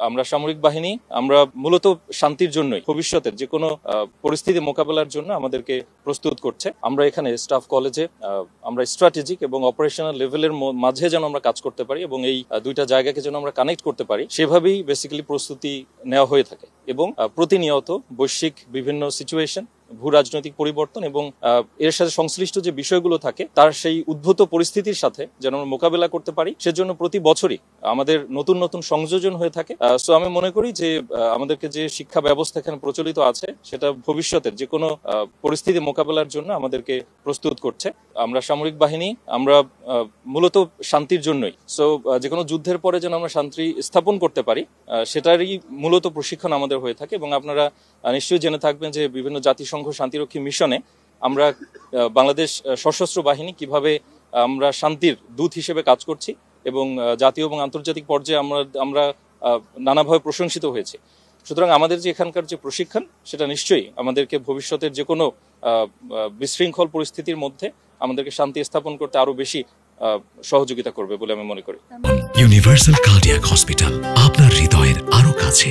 আমরা সামরিক বাহিনী আমরা মূলত শান্তির জন্যই ভবিষ্যতের যে কোনো পরিস্থিতি মোকাবেলার জন্য আমাদেরকে প্রস্তুত করছে। আমরা এখানে স্টাফ কলেজে আমরা স্ট্র্যাটেজিক এবং অপারেশনাল লেভেলের মাঝে যেন আমরা কাজ করতে পারি এবং এই দুইটা জায়গাকে যেন আমরা কানেক্ট করতে পারি, সেভাবেই বেসিক্যালি প্রস্তুতি নেওয়া হয়ে থাকে। এবং প্রতিনিয়ত বৈশ্বিক বিভিন্ন সিচুয়েশন, ভূ রাজনৈতিক পরিবর্তন এবং এর সাথে সংশ্লিষ্ট যে বিষয়গুলো থাকে তার সেই উদ্ভূত পরিস্থিতির সাথে যেন আমরা মোকাবেলা করতে পারি, সেজন্য প্রতি বছরই আমাদের নতুন নতুন সংযোজন হয়ে থাকে। সো আমি মনে করি যে আমাদেরকে যে শিক্ষা ব্যবস্থা এখানে প্রচলিত আছে সেটা ভবিষ্যতের যে কোনো পরিস্থিতি মোকাবেলার জন্য আমাদেরকে প্রস্তুত করছে। আমরা সামরিক বাহিনী আমরা মূলত শান্তির জন্যই, সো যে কোনো যুদ্ধের পরে যেন আমরা শান্তি স্থাপন করতে পারি সেটারই মূলত প্রশিক্ষণ আমাদের হয়ে থাকে। এবং আপনারা নিশ্চয়ই জেনে থাকবেন যে বিভিন্ন জাতিসংঘ শান্তিরক্ষী মিশনে আমরা বাংলাদেশ সশস্ত্র বাহিনী কিভাবে আমরা শান্তির দূত হিসেবে কাজ করছি এবং জাতীয় এবং আন্তর্জাতিক পর্যায়ে আমরা নানাভাবে প্রশংসিত হয়েছে। সুতরাং আমাদের যে এখানকার যে প্রশিক্ষণ সেটা নিশ্চয়ই আমাদেরকে ভবিষ্যতের যে কোনো বিশৃঙ্খল পরিস্থিতির মধ্যে আমাদেরকে শান্তি স্থাপন করতে আরো বেশি সহযোগিতা করবে বলে আমি মনে করি। ইউনিভার্সাল কার্ডিয়াক হসপিটাল, আপনার হৃদয়ের আরো কাছে।